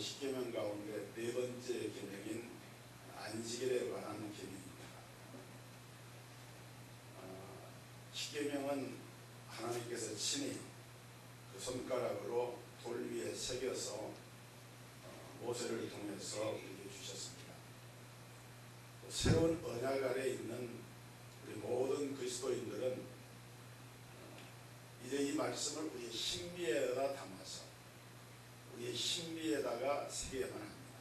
십계명 가운데 네 번째 계명인 안식일에 관한 계명입니다. 십계명은 하나님께서 친히 그 손가락으로 돌 위에 새겨서 모세를 통해서 우리에게 주셨습니다. 새로운 언약 아래 있는 우리 모든 그리스도인들은 이제 이 말씀을 우리의 신비에다 담아서 우리의 신비에다가 새겨야만 합니다.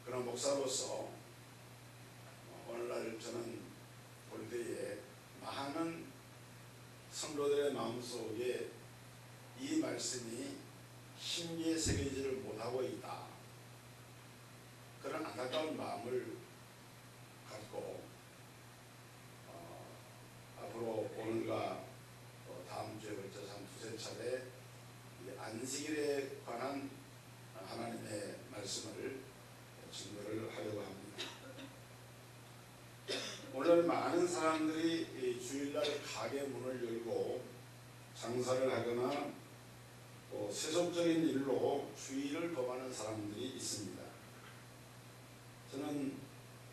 그런 목사로서 오늘날 저는 볼 때에 많은 성도들의 마음속에 이 말씀이 신비에 새겨지를 못하고 있다. 그런 안타까운 마음을 갖고 앞으로 오늘과 다음 주에 걸쳐서 한 두세 차례 안식일에 관한 하나님의 말씀을 증거를 하려고 합니다. 오늘 많은 사람들이 주일날 가게 문을 열고 장사를 하거나 또 세속적인 일로 주일을 범하는 사람들이 있습니다. 저는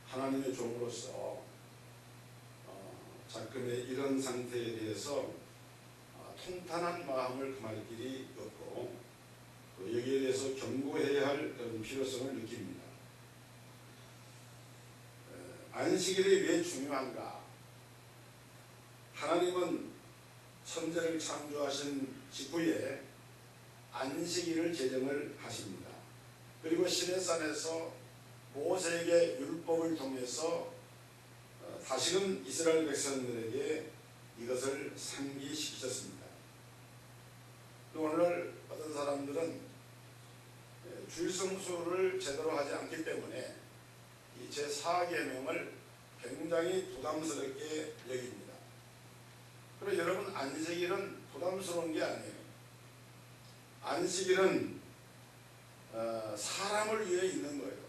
하나님의 종으로서 자금의 이런 상태에 대해서 통탄한 마음을 금할 길이 없고 또 여기에 대해서 경고해야 할 그런 필요성을 느낍니다. 안식일이 왜 중요한가? 하나님은 천지를 창조하신 직후에 안식일을 제정을 하십니다. 그리고 시내산에서 모세에게 율법을 통해서 다시금 이스라엘 백성들에게 이것을 상기시키셨습니다. 오늘 어떤 사람들은 주일 성수를 제대로 하지 않기 때문에 이 제4계명을 굉장히 부담스럽게 여깁니다. 그리고 여러분, 안식일은 부담스러운 게 아니에요. 안식일은 사람을 위해 있는 거예요.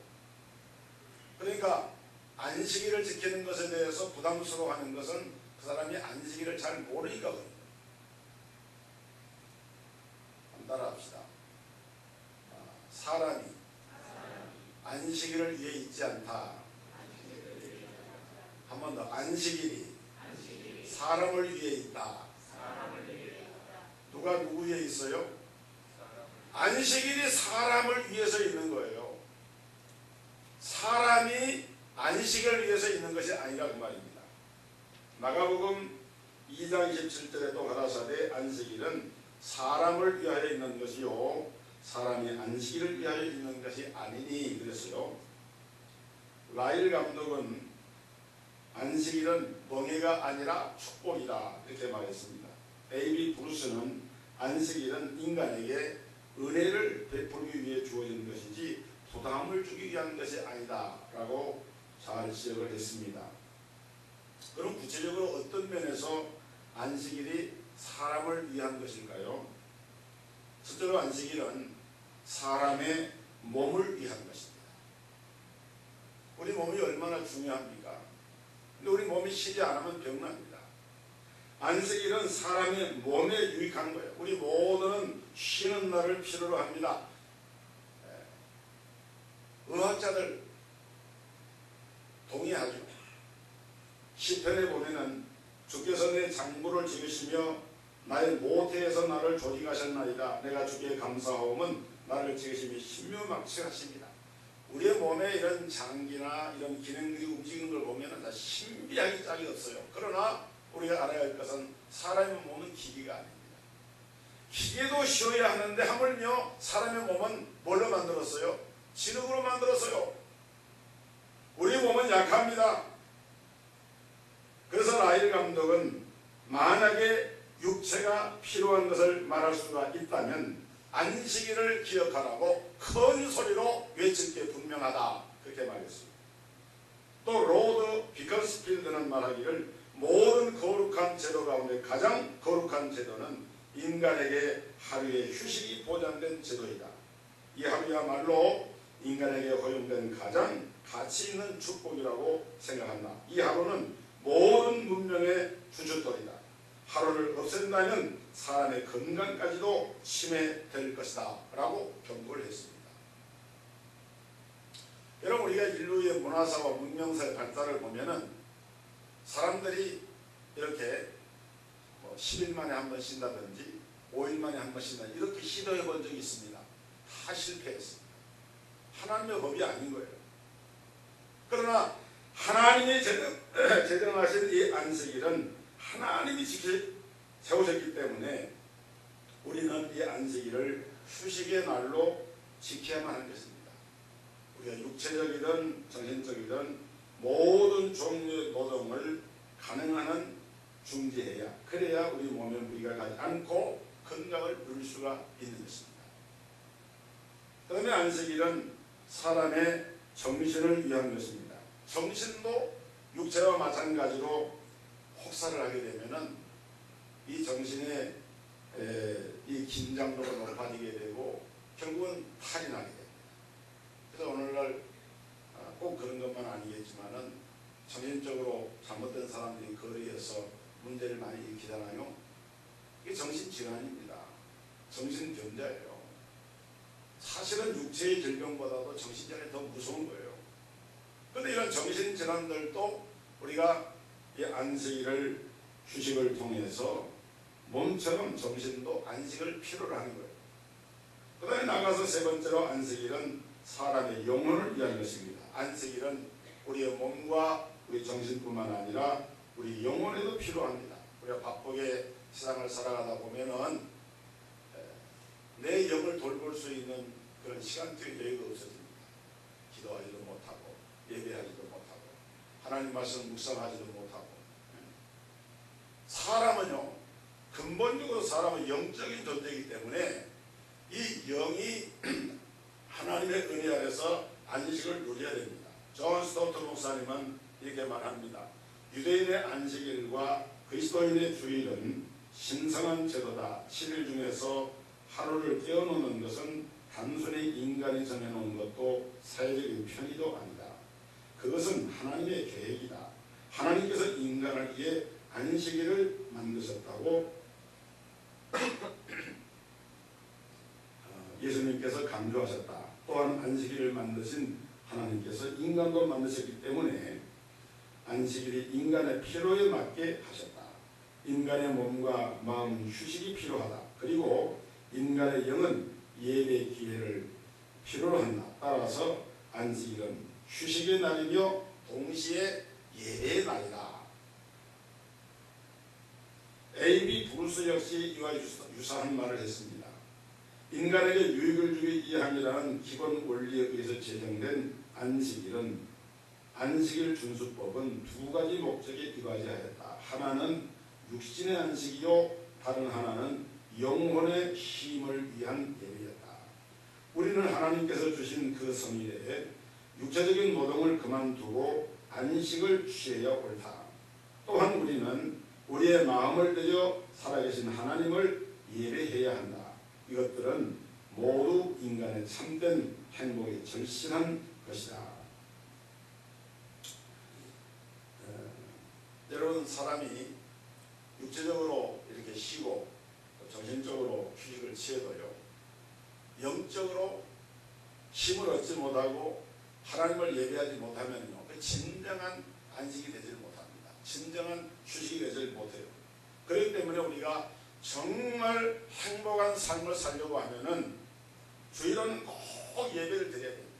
그러니까 안식일을 지키는 것에 대해서 부담스러워하는 것은 그 사람이 안식일을 잘 모르니까 그럽니다. 한번 따라합시다. 사람이 안식일을 위해 있지 않다. 한 번 더. 안식일이 사람을 위해 있다. 누가 누구 위해 있어요? 안식일이 사람을 위해서 있는 거예요. 사람이 안식을 위해서 있는 것이 아니라 그 말입니다. 마가복음 2장 27절에 또 가라사대 안식일은 사람을 위하여 있는 것이요 사람이 안식일을 위하여 있는 것이 아니니 그랬어요. 라일 감독은 안식일은 멍해가 아니라 축복이다 이렇게 말했습니다. 데이비 브루스는 안식일은 인간에게 은혜를 베풀기 위해 주어진 것이지 부담을 주기 위한 것이 아니다 라고 잘 지적을 했습니다. 그럼 구체적으로 어떤 면에서 안식일이 사람을 위한 것일까요? 첫째로 안식일은 사람의 몸을 위한 것입니다. 우리 몸이 얼마나 중요합니까? 근데 우리 몸이 쉬지 않으면 병납니다. 안식일은 사람의 몸에 유익한 거예요. 우리 모두는 쉬는 날을 필요로 합니다. 의학자들 동의하죠. 시편에 보면은 주께서 내 장부를 지으시며 나의 모태에서 나를 조직하셨나이다. 내가 주께 감사하오면 나를 지으시며 신묘막측하십니다. 우리의 몸에 이런 장기나 이런 기능들이 움직이는 걸 보면 다 신비하게 짝이 없어요. 그러나 우리가 알아야 할 것은 사람의 몸은 기계가 아닙니다. 기계도 쉬어야 하는데 하물며 사람의 몸은 뭘로 만들었어요? 진흙으로 만들었어요. 우리 몸은 약합니다. 그래서 라일 감독은 만약에 육체가 필요한 것을 말할 수가 있다면 안식일을 기억하라고 큰 소리로 외칠 게 분명하다 그렇게 말했습니다. 또 로드 비컨스필드는 말하기를 모든 거룩한 제도 가운데 가장 거룩한 제도는 인간에게 하루의 휴식이 보장된 제도이다. 이 하루야말로 인간에게 허용된 가장 가치 있는 축복이라고 생각한다. 이 하루는 모든 문명의 주춧돌이다. 하루를 없앤다면 사람의 건강까지도 침해될 것이다 라고 경고를 했습니다. 여러분, 우리가 인류의 문화사와 문명사의 발달을 보면은 사람들이 이렇게 10일 만에 한 번 쉰다든지 5일 만에 한 번 쉰다 이렇게 시도해 본 적이 있습니다. 다 실패했습니다. 하나님의 법이 아닌 거예요. 그러나 하나님이 제정하신 이 안식일은 하나님이 세우셨기 때문에 우리는 이 안식일을 휴식의 날로 지켜야만 하는 것입니다. 우리가 육체적이든 정신적이든 모든 종류의 노동을 가능한 중지해야, 그래야 우리 몸에 무리가 가지 않고 건강을 누릴 수가 있는 것입니다. 그 다음에 안식일은 사람의 정신을 위한 것입니다. 정신도 육체와 마찬가지로 혹사를 하게 되면은 이 정신의 이 긴장도가 높아지게 되고 결국은 탈이 나게 됩니다. 그래서 오늘날 꼭 그런 것만 아니겠지만은 정신적으로 잘못된 사람들이 거리에서 문제를 많이 일으키잖아요. 이게 정신질환입니다. 정신병자예요. 사실은 육체의 질병보다도 정신질환이 더 무서운 거예요. 그런데 이런 정신질환들도 우리가 이 안식일을 휴식을 통해서 몸처럼 정신도 안식을 필요로 하는 거예요. 그 다음에 나가서 세 번째로 안식일은 사람의 영혼을 위한 것입니다. 안식일은 우리의 몸과 우리 정신뿐만 아니라 우리 영혼에도 필요합니다. 우리가 바쁘게 세상을 살아가다 보면은 내 영을 돌볼 수 있는 그런 시간적인 여유가 없어집니다. 기도하지도 못하고 예배하지도 못하고 하나님 말씀 묵상하지도 못하고. 사람은요, 근본적으로 사람은 영적인 존재이기 때문에 이 영이 하나님의 은혜 아래서 안식을 누려야 됩니다. 존 스토트 목사님은 이렇게 말합니다. 유대인의 안식일과 그리스도인의 주일은 신성한 제도다. 7일 중에서 하루를 떼어놓는 것은 단순히 인간이 정해놓은 것도 사회적인 편의도 아니다. 그것은 하나님의 계획이다. 하나님께서 인간을 위해 안식일을 만드셨다고 예수님께서 강조하셨다. 또한 안식일을 만드신 하나님께서 인간도 만드셨기 때문에 안식일이 인간의 필요에 맞게 하셨다. 인간의 몸과 마음은 휴식이 필요하다. 그리고 인간의 영은 예배 기회를 필요로 한다. 따라서 안식일은 휴식의 날이며 동시에 예배의 날이다. A.B. 브루스 역시 이와 유사한 말을 했습니다. 인간에게 유익을 주기 위함이라는 기본 원리에 의해서 제정된 안식일은 안식일 준수법은 두 가지 목적에 이바지하였다. 하나는 육신의 안식이요, 다른 하나는 영혼의 쉼을 위한 예배였다. 우리는 하나님께서 주신 그 성일에 육체적인 노동을 그만두고 안식을 취해야 옳다. 또한 우리는 우리의 마음을 들여 살아계신 하나님을 예배해야 한다. 이것들은 모두 인간의 참된 행복에 절실한 것이다. 여러분, 사람이 육체적으로 이렇게 쉬고 정신적으로 휴식을 취해도요, 영적으로 힘을 얻지 못하고 하나님을 예배하지 못하면요, 그 진정한 안식이 되지 못합니다. 진정한 휴식이 되지 못해요. 그렇기 때문에 우리가 정말 행복한 삶을 살려고 하면은 주일은 꼭 예배를 드려야 됩니다.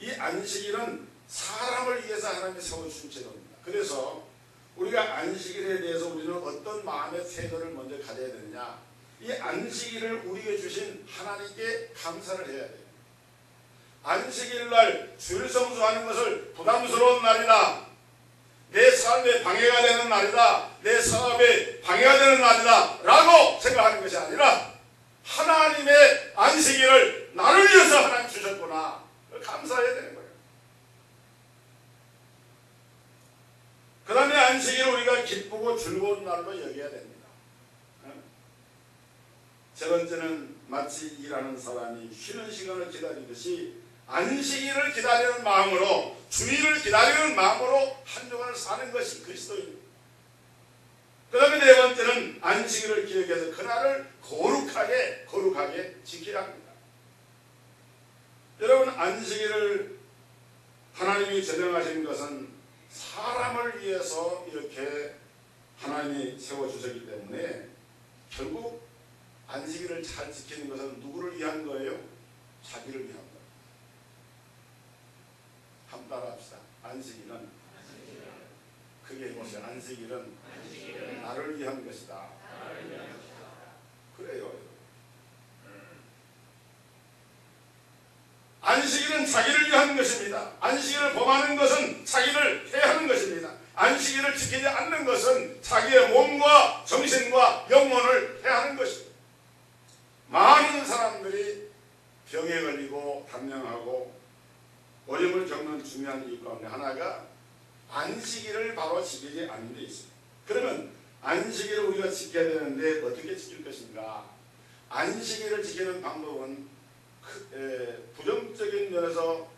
이 안식일은 사람을 위해서 하나님이 세워주신 제도입니다. 그래서 우리가 안식일에 대해서 우리는 어떤 마음의 태도를 먼저 가져야 되느냐, 이 안식일을 우리에게 주신 하나님께 감사를 해야 돼요. 안식일날 주일 성수하는 것을 부담스러운 날이다, 내 삶에 방해가 되는 날이다, 내 사업에 방해가 되는 날이다 라고 생각하는 것이 아니라 하나님의 안식일을 나를 위해서 하나님 주셨구나, 감사해야 되는 거예요. 그 다음에 안식일을 우리가 기쁘고 즐거운 날로 여겨야 됩니다. 세 번째는 마치 일하는 사람이 쉬는 시간을 기다리듯이 안식일을 기다리는 마음으로, 주일을 기다리는 마음으로 한 주간을 사는 것이 그리스도입니다. 그 다음에 네 번째는 안식일을 기억해서 그날을 거룩하게 지켜야 합니다. 여러분, 안식일을 하나님이 제정하신 것은 사람을 위해서 이렇게 하나님이 세워주셨기 때문에 결국 안식일을 잘 지키는 것은 누구를 위한 거예요? 자기를 위한 거예요. 한번 따라합시다. 안식일은 크게 해보세요. 안식일은 나를 위한 것이다. 그래요. 안식일은 자기를 위한 것입니다. 안식일을 범하는 것은 자기를 해하는 것입니다. 안식일을 지키지 않는 것은 자기의 몸과 정신과 영혼을 해하는 것입니다. 많은 사람들이 병에 걸리고 단명하고 어려움을 겪는 중요한 이유 가운데 하나가 안식일을 바로 지키지 않는 데 있습니다. 그러면 안식일을 우리가 지켜야 되는데 어떻게 지킬 것인가? 안식일을 지키는 방법은 부정적인 면에서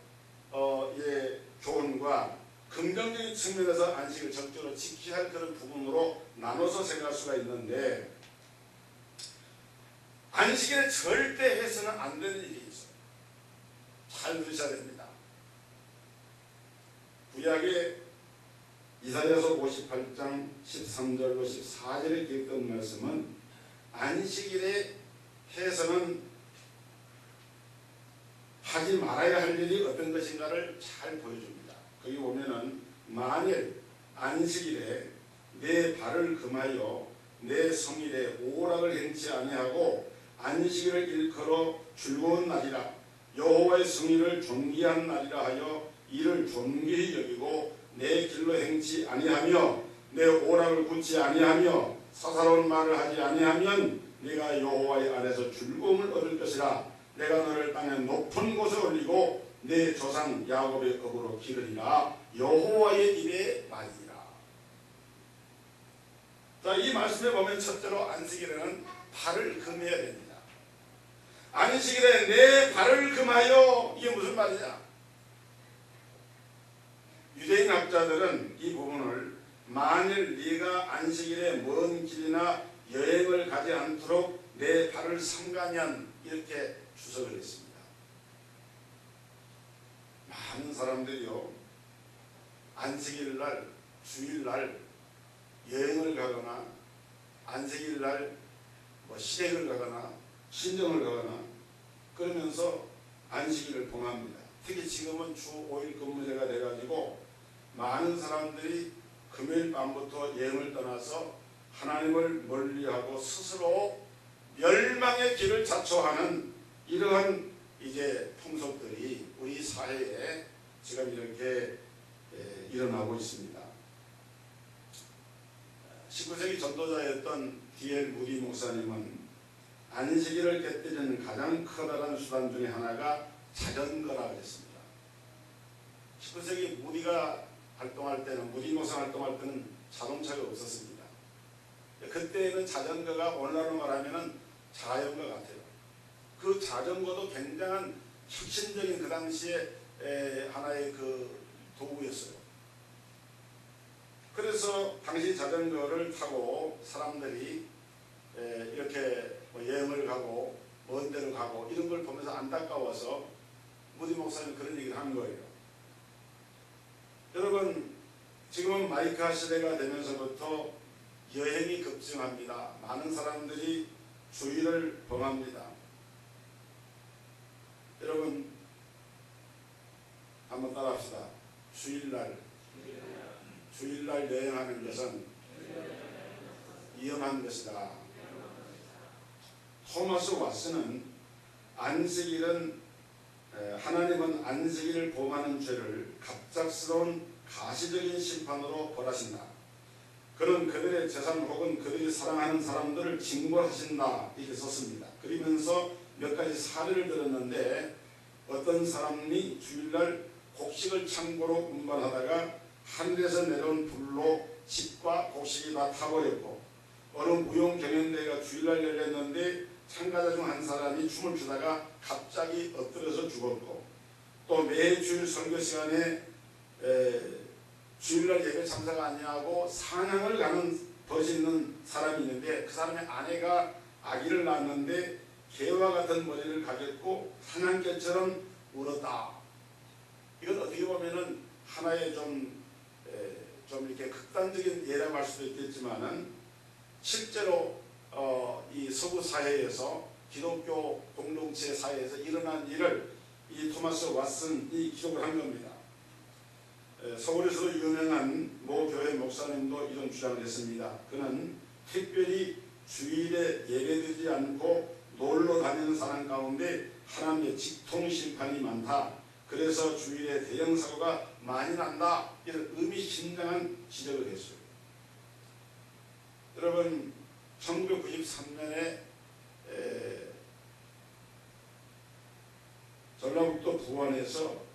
교훈과 긍정적인 측면에서 안식을 적절히 지켜야 할 그런 부분으로 나눠서 생각할 수가 있는데, 안식일에 절대 해서는 안 되는 일이 있어요. 잘 들으셔야 됩니다. 구약의 이사야서 58장 13절로 14절에 기록된 말씀은 안식일에 해서는 하지 말아야 할 일이 어떤 것인가를 잘 보여줍니다. 거기 보면은 만일 안식일에 내 발을 금하여 내 성일에 오락을 행치 아니하고 안식일을 일컬어 즐거운 날이라 여호와의 성일을 존귀한 날이라 하여 이를 존귀히 여기고 내 길로 행치 아니하며 내 오락을 굳지 아니하며 사사로운 말을 하지 아니하면 네가 여호와의 안에서 즐거움을 얻을 것이라. 내가 너를 땅의 높은 곳에 올리고 내 조상 야곱의 업으로 기르리라. 여호와의 입의 말이라. 자, 이 말씀에 보면 첫째로 안식일에는 발을 금해야 됩니다. 안식일에 내 발을 금하여, 이게 무슨 말이냐? 유대인 학자들은 이 부분을 만일 네가 안식일에 먼 길이나 여행을 가지 않도록 내 발을 삼가면 이렇게 주석을 했습니다. 많은 사람들이요, 안식일날, 주일날 여행을 가거나 안식일날 시댁을 가거나 친정을 가거나 그러면서 안식일을 봉합니다. 특히 지금은 주 5일 근무제가 돼가지고 많은 사람들이 금요일 밤부터 여행을 떠나서 하나님을 멀리하고 스스로 멸망의 길을 자초하는 이러한 이제 풍속들이 우리 사회에 지금 이렇게 일어나고 있습니다. 19세기 전도자였던 D.L. 무디 목사님은 안식일을 깨뜨리는 가장 커다란 수단 중에 하나가 자전거라고 했습니다. 19세기 무디가 활동할 때는, 무디 목사 활동할 때는 자동차가 없었습니다. 그때는 자전거가 오늘날로 말하면 자전거 같아요. 그 자전거도 굉장한 혁신적인 그 당시에 하나의 그 도구였어요. 그래서 당시 자전거를 타고 사람들이 이렇게 여행을 가고 먼 데로 가고 이런 걸 보면서 안타까워서 무디 목사님 그런 얘기를 한 거예요. 여러분, 지금은 마이카 시대가 되면서부터 여행이 급증합니다. 많은 사람들이 주일을 범합니다. 여러분, 한번 따라합시다. 주일날 여행하는 것은 위험한 것이다. 토마스 왓슨은 하나님은 안식일을 범하는 죄를 갑작스러운 가시적인 심판으로 벌하신다. 그는 그들의 재산 혹은 그들이 사랑하는 사람들을 징벌하신다, 이렇게 썼습니다. 그러면서 몇 가지 사례를 들었는데, 어떤 사람이 주일날 곡식을 창고로 운반하다가 하늘에서 내려온 불로 집과 곡식이 다 타버렸고, 어느 무용 경연대회가 주일날 열렸는데 참가자 중 한 사람이 춤을 추다가 갑자기 엎드려서 죽었고, 또 매 주일 설교 시간에 주일날 예배 참석 아니하고 산양을 가는 벗이 있는 사람이 있는데 그 사람의 아내가 아기를 낳았는데 개와 같은 머리를 가졌고 사냥개처럼 울었다. 이건 어떻게 보면은 하나의 좀 이렇게 극단적인 예라고 할 수도 있겠지만은 실제로 이 서구 사회에서 기독교 공동체 사회에서 일어난 일을 이 토마스 왓슨이 기록을 한 겁니다. 서울에서도 유명한 모 교회 목사님도 이런 주장을 했습니다. 그는 특별히 주일에 예배드리지 않고 놀러 다니는 사람 가운데 하나님의 직통 심판이 많다. 그래서 주일에 대형 사고가 많이 난다. 이런 의미심장한 지적을 했어요. 여러분 1993년에 전라북도 부안에서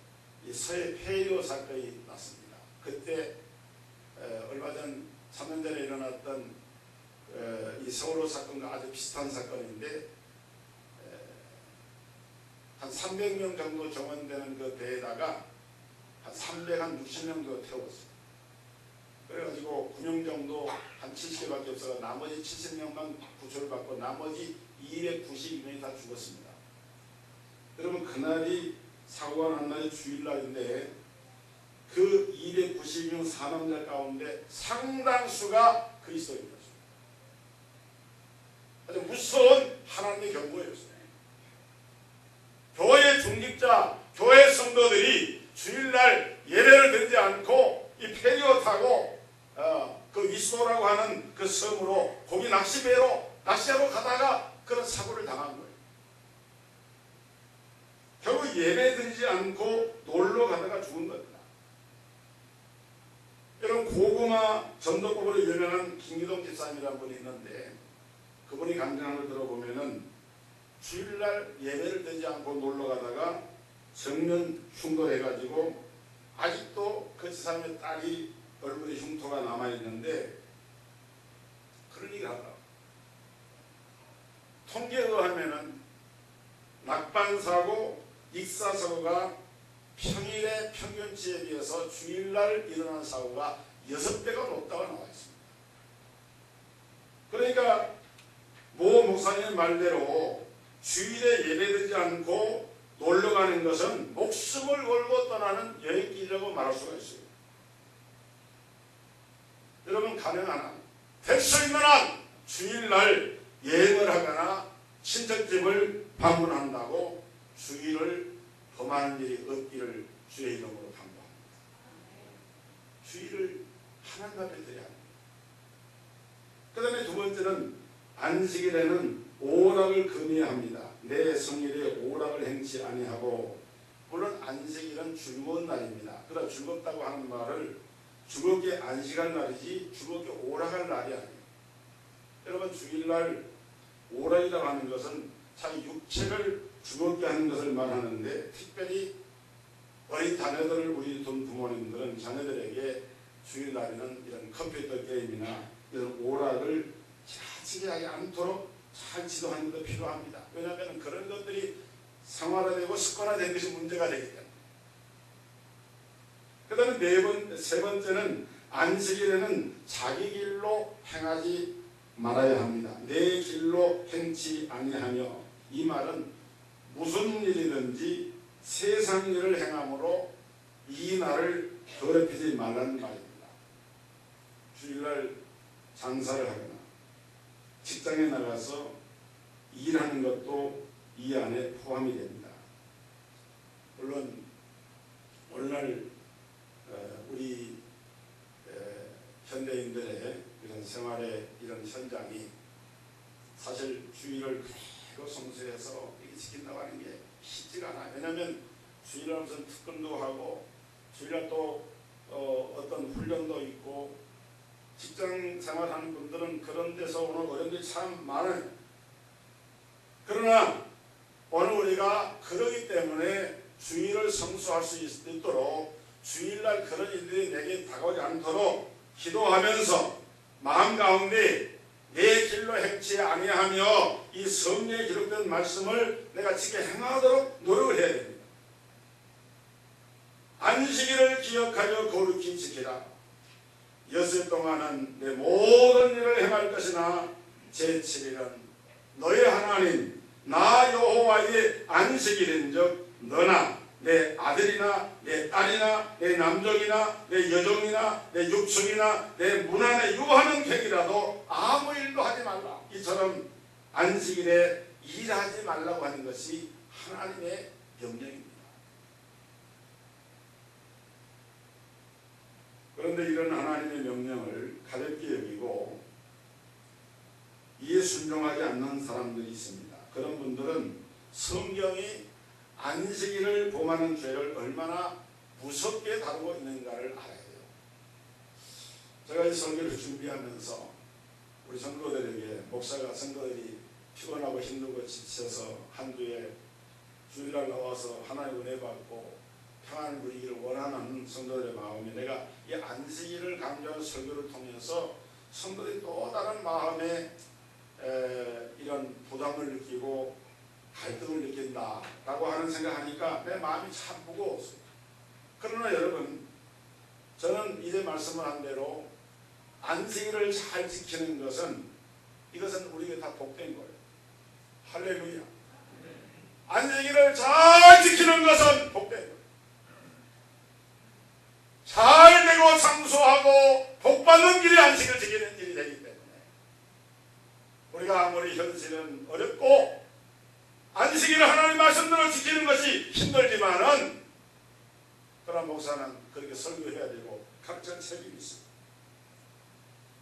이 서해 폐교 사건이 났습니다. 그때 얼마 전 3년 전에 일어났던 이 세월호 사건과 아주 비슷한 사건인데 한 300명 정도 정원되는 그 배에다가 한 360명 정도 태웠어요. 그래가지고 구명 정도 한 70개밖에 없어서 나머지 70명만 구조를 받고 나머지 292명이 다 죽었습니다. 여러분 그날이 사고가 난 날이 주일날인데 그 292명 사망자 가운데 상당수가 그리스도인이었어요. 아주 무서운 하나님의 경고였어요. 교회 중직자, 교회 성도들이 주일날 예배를 드리지 않고 이 페리오 타고 그 위수도라고 하는 그 섬으로 고기 낚시배로 낚시하러 가다가 그런 사고를 당한 거예요. 결국 예배 드리지 않고 놀러 가다가 죽은 겁니다. 여러분 고구마 전도법으로 유명한 김기동 집사님이라는 분이 있는데 그분이 강정한 걸 들어보면은 주일날 예배를 드리지 않고 놀러 가다가 정면 흉돌해가지고 아직도 그 집사님의 딸이 얼굴에 흉터가 남아있는데 그런 얘기를 하더라고요. 통계에 의하면은 낙반사고, 익사사고가 평일의 평균치에 비해서 주일날 일어나는 사고가 6배가 높다고 나와 있습니다. 그러니까 모 목사님 말대로 주일에 예배드리지 않고 놀러가는 것은 목숨을 걸고 떠나는 여행길이라고 말할 수가 있어요. 여러분 가능한 될 수 있는 한 주일날 여행을 하거나 친척집을 방문한다고 주일을 범하는 일이 없기를 주의 이름으로 당부합니다. 주일을 하나님 앞에 드려야 합니다. 그 다음에 두 번째는 안식일에는 오락을 금해합니다. 내 성일에 오락을 행치 아니하고, 물론 안식일은 즐거운 날입니다. 그러나 즐겁다고 하는 말을 즐겁게 안식할 날이지 즐겁게 오락할 날이 아니에요. 여러분 주일날 오락이라고 하는 것은 자기 육체를 즐겁게 하는 것을 말하는데, 특별히 어린 자녀들을 우리 돈 부모님들은 자녀들에게 주일날에는 이런 컴퓨터 게임이나 이런 오락을 지나치게 하지 않도록 잘 지도하는 것도 필요합니다. 왜냐하면 그런 것들이 생활화되고 습관화된 것이 문제가 되기 때문에. 그 다음에 세 번째는 안식일에는 자기 길로 행하지 말아야 합니다. 내 길로 행치 아니하며, 이 말은 무슨 일이든지 세상 일을 행함으로 이 날을 더럽히지 말라는 말입니다. 주일날 장사를 하거나 직장에 나가서 일하는 것도 이 안에 포함이 됩니다. 물론 오늘날 우리 현대인들의 이런 생활의 이런 현장이 사실 주일을 그대로 성수해서 이렇게 지킨다고 하는 게 쉽지가 않아요. 왜냐하면 주일날 무슨 특근도 하고 주일날 또 어떤 훈련도 있고, 직장 생활하는 분들은 그런 데서 오는 어려움들이 참 많아요. 그러나 오늘 우리가 그러기 때문에 주일을 성수할 수 있도록 주일날 그런 일들이 내게 다가오지 않도록 기도하면서 마음 가운데 내 길로 행치 아니하며 이 성경에 기록된 말씀을 내가 지켜 행하도록 노력을 해야 됩니다. 안식일을 기억하여 거룩히 지키라. 엿새 동안은 내 모든 일을 행할 것이나 제7일은 너의 하나님 나 여호와의 안식일인즉 너나 내 아들이나 내 딸이나 내 남종이나 내 여종이나 내 육축이나 내 문 안에 유하는 객이라도 아무 일도 하지 말라. 이처럼 안식일에 일하지 말라고 하는 것이 하나님의 명령입니다. 그런데 이런 하나님의 명령을 가볍게 여기고 이에 순종하지 않는 사람들이 있습니다. 그런 분들은 성경이 안식일을 범하는 죄를 얼마나 무섭게 다루고 있는가를 알아야 돼요. 제가 이 설교를 준비하면서 우리 성도들에게 목사가 성도들이 피곤하고 힘들고 지쳐서 한 주에 주일날 나와서 하나님의 은혜 받고 평안을 누리기를 원하는 성도들의 마음에 내가 이 안식일을 강조하는 설교를 통해서 성도들이 또 다른 마음에 이런 부담을 느끼고 갈등을 느낀다라고 하는 생각하니까 내 마음이 참 무거웠습니다. 그러나 여러분, 저는 이제 말씀을 한 대로 안식일을 잘 지키는 것은 이것은 우리에게 다 복된 거예요. 할렐루야. 안식일을 잘 지키는 것은 복된 거예요. 잘 되고 장수하고 복받는 길이 안식을 지키는 일이 되기 때문에 우리가 아무리 현실은 어렵고 안식일을 하나님 말씀대로 지키는 것이 힘들지만은 그러나 목사는 그렇게 설교해야 되고 각자 책임이 있습니다.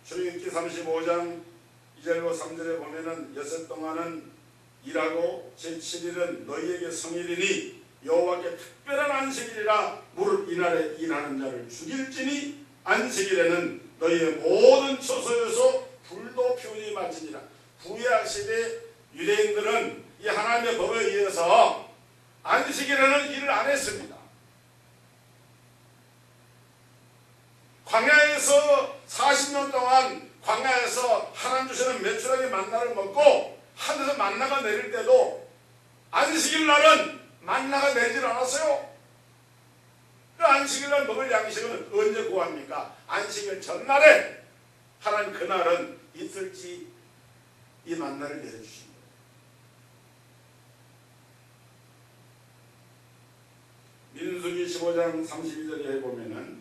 출애굽기 35장 2절로 3절에 보면은 엿새 동안은 일하고 제7일은 너희에게 성일이니 여호와께 특별한 안식일이라 무릇 이날에 일하는 자를 죽일지니 안식일에는 너희의 모든 처소에서 불도 피우지 말지니라. 구약시대 유대인들은 이 하나님의 법에 의해서 안식일에는 일을 안 했습니다. 광야에서 40년 동안 광야에서 하나님 주시는 메추라기 만나를 먹고 하늘에서 만나가 내릴 때도 안식일 날은 만나가 내질 않았어요. 그 안식일 날 먹을 양식은 언제 구합니까? 안식일 전날에 하나님 그날은 이틀치 이 만나를 내려주신 거예요. 민수기 15장 32절에 보면은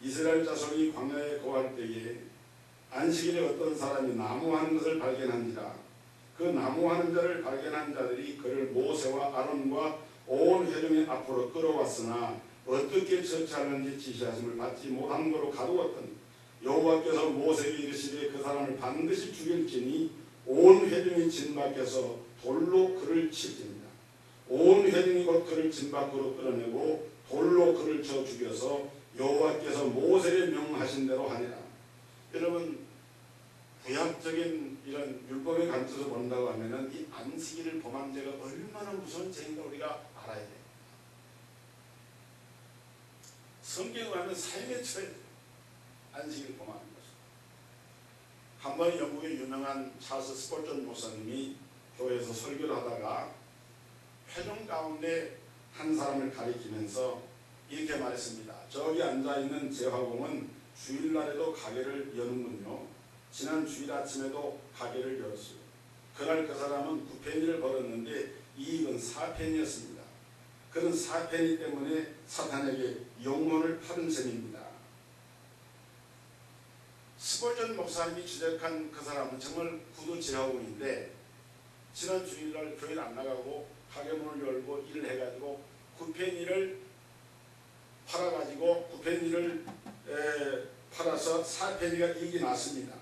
이스라엘 자손이 광야에 거할 때에 안식일에 어떤 사람이 나무하는 것을 발견한지라. 그 나무하는 자를 발견한 자들이 그를 모세와 아론과 온 회중의 앞으로 끌어왔으나 어떻게 처치하는지 지시하심을 받지 못한 거로 가두었더니 여호와께서 모세에게 이르시되 그 사람을 반드시 죽일지니 온 회중이 진 밖에서 돌로 그를 칠지니라. 온 회중이 곧 그를 진 밖으로 끌어내고 돌로 그를 쳐 죽여서 여호와께서 모세에 명하신 대로 하니라. 여러분, 구약적인 이런 율법의 관점에서 본다고 하면은 이 안식일을 범한 죄가 얼마나 무서운 죄인가 우리가 알아야 돼요. 성경에 가면 삶의 처해 안식일을 범하는 것입니다. 한 번 영국의 유명한 찰스 스폴전 목사님이 교회에서 설교를 하다가 회중 가운데 한 사람을 가리키면서 이렇게 말했습니다. 저기 앉아있는 제화공은 주일날에도 가게를 여는군요. 지난 주일 아침에도 가게를 열었어요. 그날 그 사람은 9페니를 벌었는데 이익은 4페니였습니다. 그런 4페니 때문에 사탄에게 영혼을 팔은 셈입니다. 스폴전 목사님이 지적한 그 사람은 정말 구두 제화공인데 지난 주일날 교회를 안 나가고 가게 문을 열고 일을 해가지고 9페니를 팔아가지고 9페니를 팔아서 4페니가 이익이 났습니다.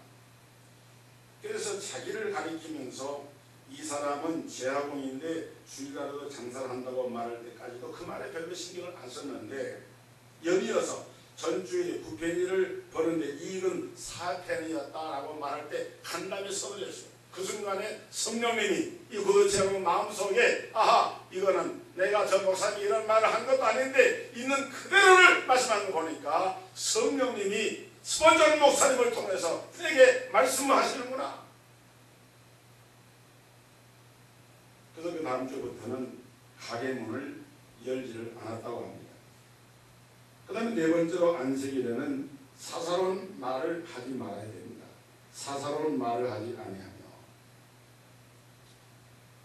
그래서 자기를 가리키면서 이 사람은 제화공인데 주일날에도 장사를 한다고 말할 때까지도 그 말에 별로 신경을 안 썼는데 연이어서 전주일에 9페니를 버는데 이익은 4페니였다라고 말할 때 한담이 쏟아졌어요. 그 순간에 성령님이 이 구두체하고 마음속에 아하, 이거는 내가 저 목사님이 이런 말을 한 것도 아닌데 있는 그대로를 말씀하는 거 보니까 성령님이 스폰전 목사님을 통해서 내게 말씀을 하시는구나. 그래서 그 다음 주부터는 가게 문을 열지를 않았다고 합니다. 그 다음에 네 번째로 안식일에는 사사로운 말을 하지 말아야 됩니다. 사사로운 말을 하지 아니하며.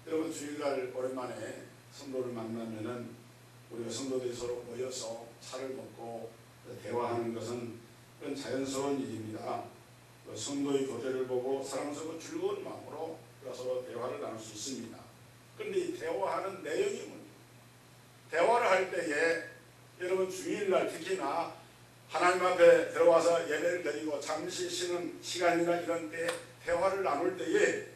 여러분 주일날 오랜만에 성도를 만나면은 우리가 성도들이 서로 모여서 차를 먹고 대화하는 것은 그런 자연스러운 일입니다. 성도의 교제를 보고 사랑스럽고 즐거운 마음으로 서로 대화를 나눌 수 있습니다. 그런데 이 대화하는 내용이 뭡니까? 대화를 할 때에 여러분 주일날 특히나 하나님 앞에 들어와서 예배를 드리고 잠시 쉬는 시간이나 이런 때 대화를 나눌 때에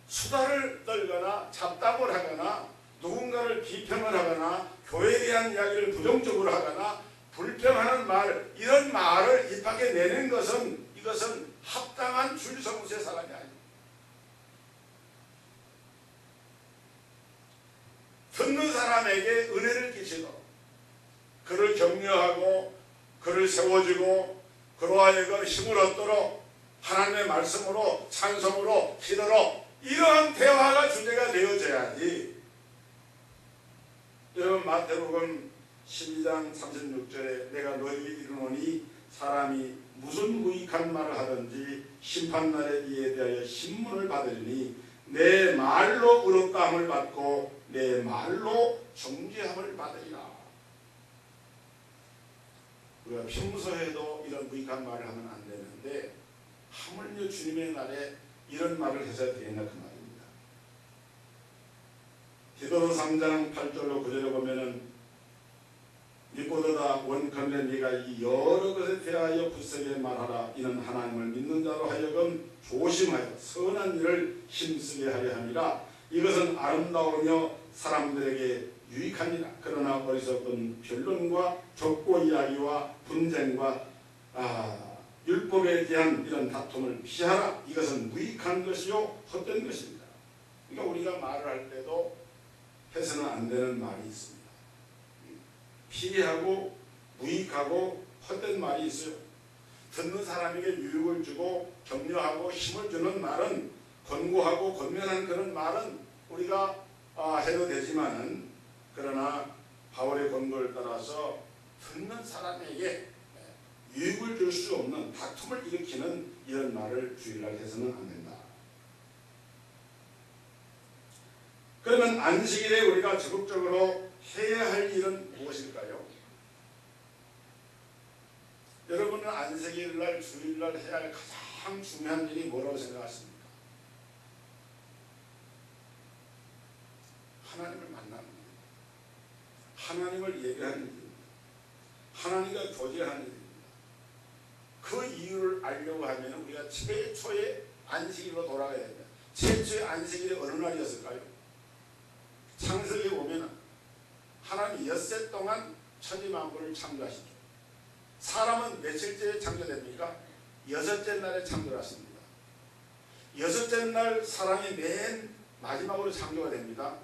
수다를 떨거나 잡담을 하거나 누군가를 비평을 하거나 교회에 대한 이야기를 부정적으로 하거나 불평하는 말, 이런 말을 입 밖에 내는 것은 이것은 합당한 주일 성수의 사람이 아닙니다. 듣는 사람에게 은혜를 끼치도록 그를 격려하고 그를 세워주고 그로 하여금 힘을 얻도록 하나님의 말씀으로 찬송으로 기도로 이러한 대화가 주제가 되어져야지. 여러분 마태복음 12장 36절에 내가 너희에게 이르노니 사람이 무슨 무익한 말을 하든지 심판날에 이에 대하여 신문을 받으리니 내 말로 의롭다함을 받고 내 말로 정죄함을 받으리라. 우리가 평소에도 이런 무익한 말을 하면 안 되는데 하물며 주님의 날에 이런 말을 해서 되나 그 말입니다. 디도서 3장 8절로 9절에 보면은 믿보다 원컨대 네가 이 여러 것에 대하여 굳세게 말하라. 이는 하나님을 믿는 자로 하여금 조심하여 선한 일을 힘쓰게 하려 함이라. 이것은 아름다우며 사람들에게 유익하니라. 그러나 어리석은 변론과 족보 이야기와 분쟁과 율법에 대한 이런 다툼을 피하라. 이것은 무익한 것이요 헛된 것입니다. 그러니까 우리가 말을 할 때도 해서는 안 되는 말이 있습니다. 피하고 무익하고 헛된 말이 있어요. 듣는 사람에게 유익을 주고 격려하고 힘을 주는 말은, 권고하고 권면하는 그런 말은 우리가 해도 되지만은, 그러나 바울의 권고를 따라서 듣는 사람에게 유익을 줄 수 없는 다툼을 일으키는 이런 말을 주일날 해서는 안 된다. 그러면 안식일에 우리가 적극적으로 해야 할 일은 무엇일까요? 여러분은 안식일날 주일날 해야 할 가장 중요한 일이 뭐라고 생각하십니까? 하나님을 만나는 일입니다. 하나님을 예배하는 일입니다. 하나님과 교제하는 일입니다. 그 이유를 알려고 하면 우리가 최초의 안식일로 돌아가야 됩니다. 최초의 안식일이 어느 날이었을까요? 창세기에 보면 하나님이 엿새 동안 천지만물을 창조하시죠. 사람은 며칠째에 창조됩니까? 여섯째 날에 창조했습니다. 여섯째 날 사람이 맨 마지막으로 창조가 됩니다.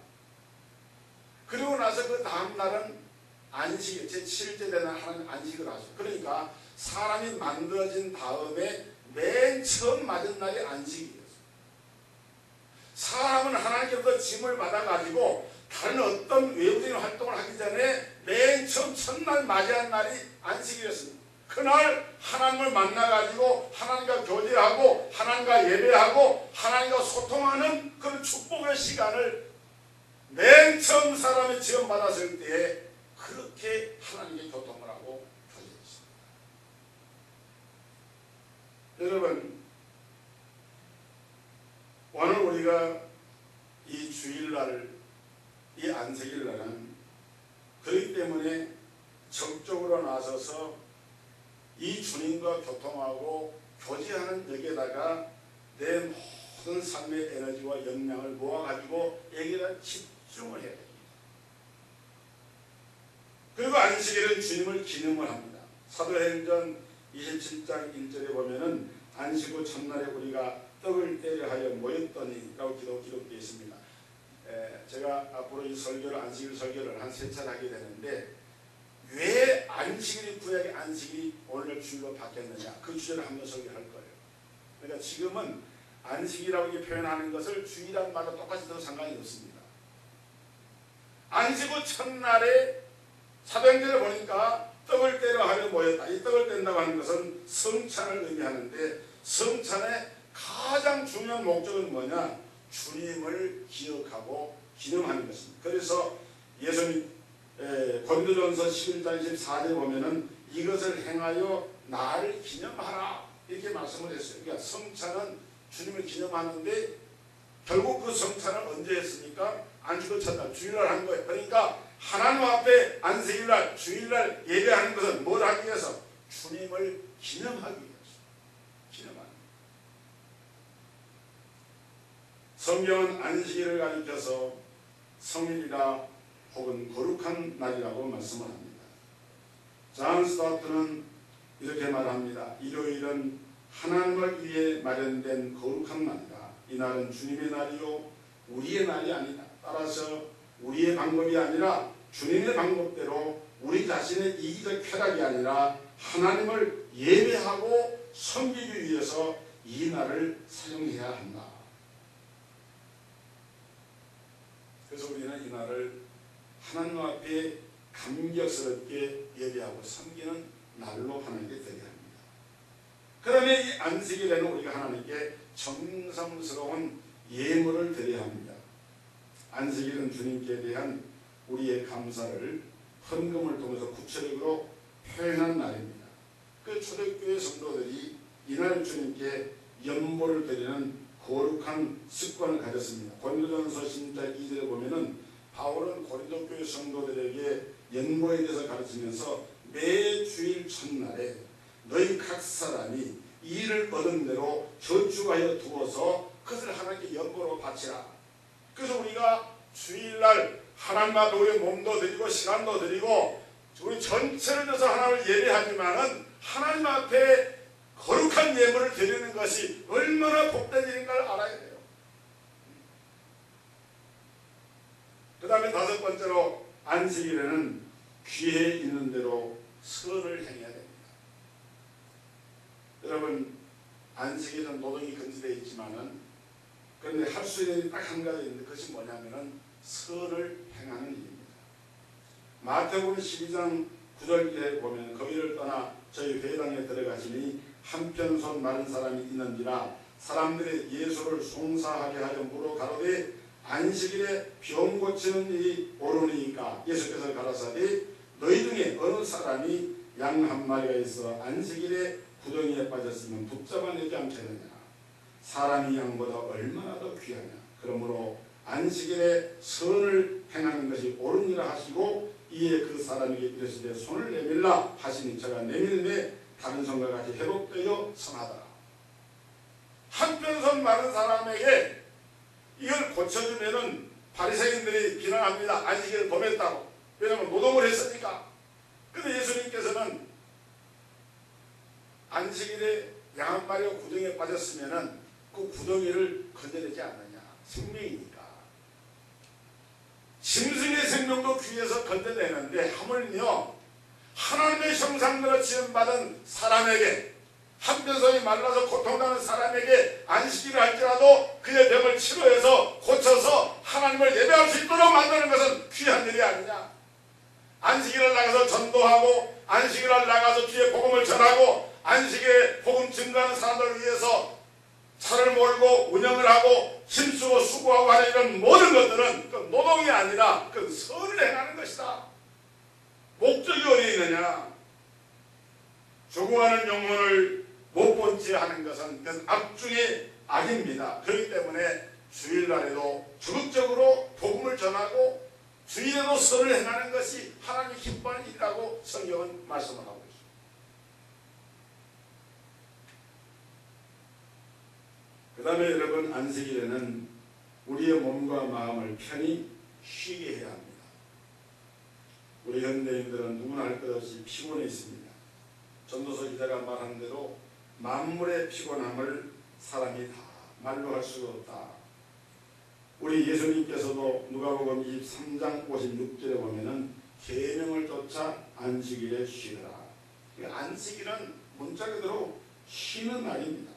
그리고 나서 그 다음 날은 안식, 제7일째 되는 하나님 안식을 하죠. 그러니까 사람이 만들어진 다음에 맨 처음 맞은 날이 안식이었어요. 사람은 하나님께로부터 짐을 받아가지고 다른 어떤 외부적인 활동을 하기 전에 맨 처음 첫날 맞이한 날이 안식이었습니다. 그날 하나님을 만나가지고 하나님과 교제하고 하나님과 예배하고 하나님과 소통하는 그런 축복의 시간을 맨 처음 사람이 지원받았을 때에 그렇게 하나님께 교통을 하고 교제했습니다. 여러분, 오늘 우리가 이 주일날, 이 안식일날은 그렇기 때문에 적극적으로 나서서 이 주님과 교통하고 교제하는 여기에다가 내 모든 삶의 에너지와 역량을 모아가지고 여기에다 집중을 해야 됩니다. 그리고 안식일은 주님을 기념을 합니다. 사도행전 27장 1절에 보면은 안식 후 첫날에 우리가 떡을 떼려 하여 모였더니 라고 기록되어 있습니다. 제가 앞으로 이 설교를, 안식일 설교를 한 3차례 하게 되는데 왜 안식일이, 구약의 안식일이 오늘 주일로 바뀌었느냐, 그 주제를 한번 설교할 거예요. 그러니까 지금은 안식이라고 표현하는 것을 주일이라는 말과 똑같이 들어도 상관이 없습니다. 안식 후 첫날에 사도행전에 보니까 떡을 떼려 하려 모였다. 이 떡을 뗀다고 하는 것은 성찬을 의미하는데 성찬의 가장 중요한 목적은 뭐냐? 주님을 기억하고 기념하는 것입니다. 그래서 예수님 고린도전서 11장 24절에 보면은 이것을 행하여 나를 기념하라 이렇게 말씀을 했어요. 그러니까 성찬은 주님을 기념하는데 결국 그 성찬을 언제 했습니까? 안식일 첫날 주일날 한 거예요. 그러니까 하나님 앞에 안식일날 주일날 예배하는 것은 뭘 하기 위해서? 주님을 기념하기 위해서. 기념하는. 성경은 안식일을 가리켜서 성일이라 혹은 거룩한 날이라고 말씀을 합니다. 존 스타우트는 이렇게 말합니다. 일요일은 하나님을 위해 마련된 거룩한 날이다. 이 날은 주님의 날이요 우리의 날이 아니다. 따라서 우리의 방법이 아니라 주님의 방법대로 우리 자신의 이기적 쾌락이 아니라 하나님을 예배하고 섬기기 위해서 이 날을 사용해야 한다. 그래서 우리는 이 날을 하나님 앞에 감격스럽게 예배하고 섬기는 날로 하나님께 드려야 합니다. 그 다음에 이 안식일에는 우리가 하나님께 정성스러운 예물을 드려야 합니다. 안식일은 주님께 대한 우리의 감사를 헌금을 통해서 구체적으로 표현한 날입니다. 그 초대교회 성도들이 이날 주님께 연보를 드리는 거룩한 습관을 가졌습니다. 고린도전서 10장 2절에 보면은 바울은 고린도교회 성도들에게 연보에 대해서 가르치면서 매 주일 첫날에 너희 각 사람이 일을 얻은 대로 저축하여 두어서 그것을 하나님께 연보로 바치라. 그래서 우리가 주일날 하나님 앞에 우리의 몸도 드리고 시간도 드리고 우리 전체를 넣어서 하나님을 예배하지만은 하나님 앞에 거룩한 예물을 드리는 것이 얼마나 복된 일인가를 알아야 돼요. 그 다음에 다섯 번째로 안식일에는 귀에 있는 대로 선을 행해야 됩니다. 여러분 안식일은 노동이 금지되어 있지만은 그런데 할 수 있는 딱 한 가지 있는데 그것이 뭐냐면은 선을 행하는 일입니다. 마태복음 12장 9절에 보면 거기를 떠나 저희 회당에 들어가시니 한편 손 마른 사람이 있는지라 사람들이 예수를 송사하게 하려 물어 가로되 안식일에 병 고치는 일이 옳으니까 예수께서 가라사대 너희 중에 어느 사람이 양 한 마리가 있어 안식일에 구덩이에 빠졌으면 붙잡아내지 않겠느냐. 사람이 양보다 얼마나 더 귀하냐. 그러므로 안식일에 선을 행하는 것이 옳으니라 하시고 이에 그 사람에게 이르시되 손을 내밀라 하시니 저가 내밀매 다른 손과 같이 회복되어 선하더라. 한편 손 마른 사람에게 이걸 고쳐주면은 바리새인들이 비난합니다. 안식일을 범했다고. 왜냐하면 노동을 했으니까. 그런데 예수님께서는 안식일에 양 한 마리가 구덩이에 빠졌으면은 그 구덩이를 건져내지 않느냐. 생명이니까. 짐승의 생명도 귀에서 건져내는데 하물며 하나님의 형상대로 지음받은 사람에게 한편손이 말라서 고통나는 사람에게 안식일을 할지라도 그의 병을 치료해서 고쳐서 하나님을 예배할 수 있도록 만드는 것은 귀한 일이 아니냐. 안식일을 나가서 전도하고 안식일을 나가서 주의 복음을 전하고 안식일에 복음 증거하는 사람들을 위해서 차를 몰고 운영을 하고 힘쓰고 수고하고 하는 이런 모든 것들은 그 노동이 아니라 그 선을 행하는 것이다. 목적이 어디에 있느냐. 조공하는 영혼을 못 본 채 하는 것은 그 악 중의 악입니다. 그렇기 때문에 주일날에도 적극적으로 복음을 전하고 주일에도 선을 행하는 것이 하나님이 기뻐하는 일이라고 성경은 말씀을 하고 있습니다. 그 다음에 여러분 안식일에는 우리의 몸과 마음을 편히 쉬게 해야 합니다. 우리 현대인들은 누구나 할 것 없이 피곤해 있습니다. 전도서 기자가 말한 대로 만물의 피곤함을 사람이 다 말로 할 수가 없다. 우리 예수님께서도 누가복음 23장 56절에 보면은 계명을 쫓아 안식일에 쉬더라. 안식일은 문자 그대로 쉬는 날입니다.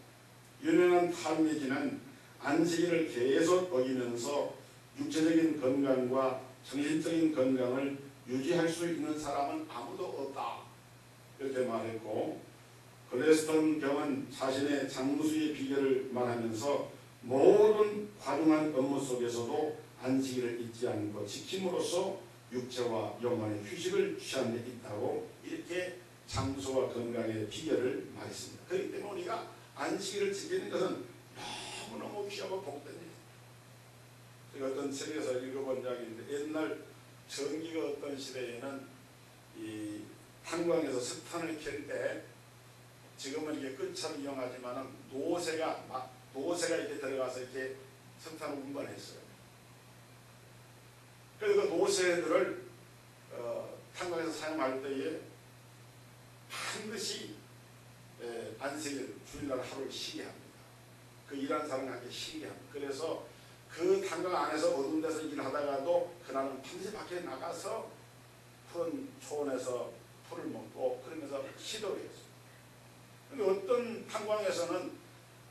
유명한 탈미지는 안식일을 계속 어기면서 육체적인 건강과 정신적인 건강을 유지할 수 있는 사람은 아무도 없다. 이렇게 말했고, 글래스턴 경은 자신의 장수의 비결을 말하면서 모든 과중한 업무 속에서도 안식일을 잊지 않고 지킴으로써 육체와 영혼의 휴식을 취한 데 있다고 이렇게 장수와 건강의 비결을 말했습니다. 그렇기 때문에 우리가 안식일을 지키는 것은 너무너무 귀하고 복된 일. 제가 어떤 책에서 읽어본 이야기인데, 옛날 전기가 없던 시대에는 이 탄광에서 석탄을 켤 때, 지금은 이게 끈차를 이용하지만은 노새가 이렇게 들어가서 이렇게 석탄을 운반했어요. 그래서 그 노새들을 탄광에서 사용할 때에 반드시 안식일, 주일날 하루를 쉬게 합니다. 그 일하는 사람과 함께 쉬게 합니다. 그래서 그 탄광 안에서 어두운 데서 일하다가도 그날은 반드시 밖에 나가서 푸른 초원에서 풀을 먹고 그러면서 쉬도록 했어요. 근데 어떤 탄광에서는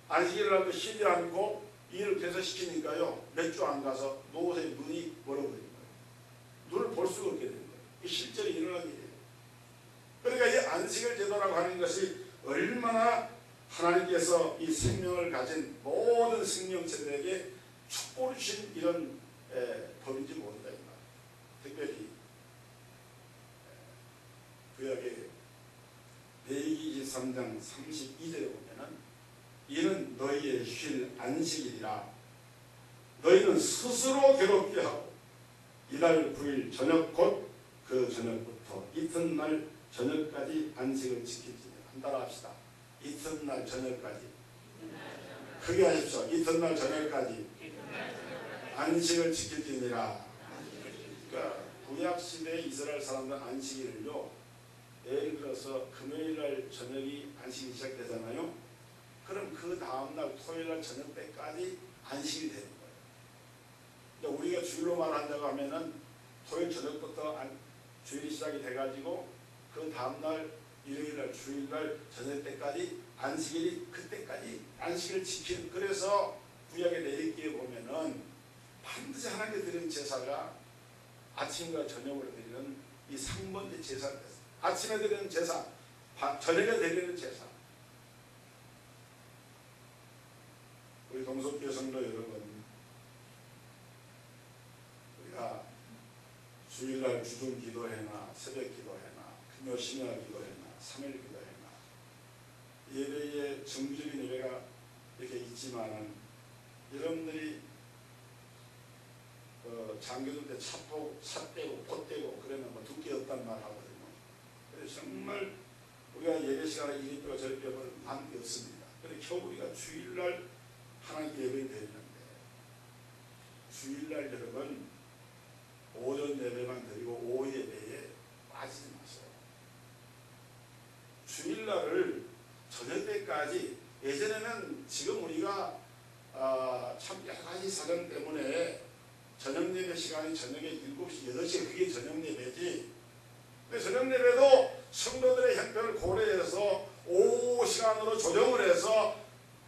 안식일을 하고 쉬지 않고 일을 계속 시키니까요, 몇 주 안 가서 노새의 눈이 멀어버린 거예요. 눈을 볼 수가 없게 된 거예요. 이 실제로 일어난 일이에요. 그러니까 이 안식일 제도라고 하는 것이 얼마나 하나님께서 이 생명을 가진 모든 생명체들에게 축복을 주신 이런 법인지 모른다 이 말. 특별히 구약의 레위기 23장 32절에 보면은 이는 너희의 쉴 안식일이라 너희는 스스로 괴롭게 하고 이달 9일 저녁 곧 그 저녁부터 이튿날 저녁까지 안식을 지킬지니라. 한 따라 합시다. 이튿날 저녁까지. 크게 하십시오. 이튿날 저녁까지 안식을 지킬지니라. 그러니까 구약시대의 이스라엘 사람들은 안식일을요, 예를 들어서 금요일날 저녁이 안식이 시작되잖아요. 그럼 그 다음날 토요일날 저녁 때까지 안식이 되는 거예요. 우리가 주일로 말한다고 하면은 토요일 저녁부터 주일이 시작이 돼가지고 그 다음날 일요일날 주일날 저녁 때까지 안식일이 그때까지 안식을 지키는. 그래서 구약의 레위기에 보면은 반드시 하나님께 드리는 제사가 아침과 저녁으로 드리는 이 3번째 제사가 됐어요. 아침에 드리는 제사, 저녁에 드리는 제사. 우리 동석교회 성도 여러분, 우리가 주일날 주중 기도회나 새벽 기도회나 금요 심야 기도회나 3일 기도회나 예배의 정적인 예배가 이렇게 있지만은 여러분들이 장교들 때 차 떼고 꽃 떼고 그러면 뭐 두께 없단 말 하거든요. 그래서 정말 우리가 예배 시간에 이리 빼고 저리 빼고 남게 없습니다. 그래서 겨우 우리가 주일날 하나님께 예배를 드리는데, 주일날 여러분 오전 예배만 드리고 오후 예배에 빠지지 마세요. 주일날을 저녁 때까지, 예전에는 지금 우리가 참 여러 가지 사정 때문에 저녁 예배 시간이 저녁에 7시, 8시에 그게 저녁 예배지. 근데 저녁 예배도 성도들의 형편을 고려해서 오후 시간으로 조정을 해서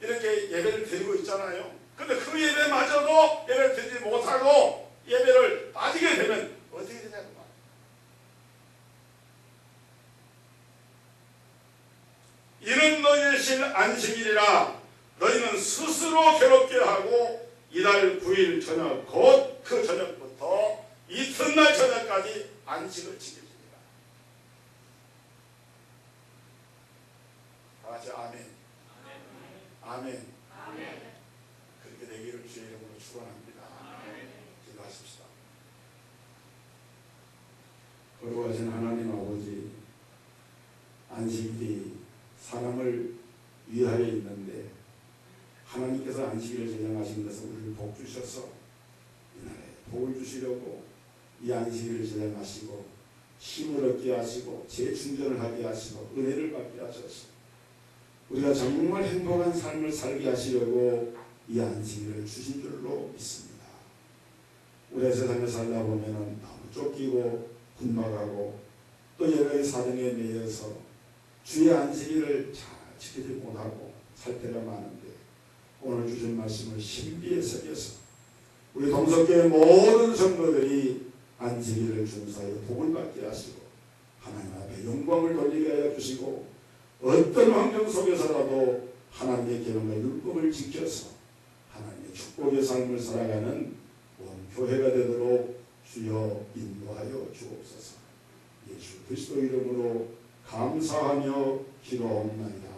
이렇게 예배를 드리고 있잖아요. 근데 그 예배마저도 예배를 드리지 못하고 예배를 빠지게 되면 어떻게 되냐고 말이에요. 이는 너희의 쉴 안식일이라 너희는 스스로 괴롭게 하고 이달 9일 저녁 곧 그 저녁부터 이튿날 저녁까지 안식을 지켜줍니다. 다 같이 아멘. 아멘. 아멘. 그렇게 되기를 주의 이름으로 축원합니다. 기도하십시다. 거룩하신 하나님 아버지, 안식일이 사람을 위하여 있는데 하나님께서 안식일을 제정하신 것을 우리를 복 주셔서 이날에 복을 주시려고 이 안식일을 제정하시고 힘을 얻게 하시고 재충전을 하게 하시고 은혜를 받게 하셔서 우리가 정말 행복한 삶을 살게 하시려고 이 안식일을 주신 줄로 믿습니다. 우리가 세상에 살다 보면 너무 쫓기고 군막하고 또 여러 가지 사정에 매여서 주의 안식일을 잘 지키지 못하고 살 때가 많은데, 오늘 주신 말씀을 신비에 새겨서 우리 동석교회 모든 성도들이 안식일을 준수하여 복을 받게 하시고 하나님 앞에 영광을 돌리게 하여 주시고 어떤 환경 속에서라도 하나님의 계명과 율법을 지켜서 하나님의 축복의 삶을 살아가는 온 교회가 되도록 주여 인도하여 주옵소서. 예수 그리스도 이름으로 감사하며 기도하옵나이다.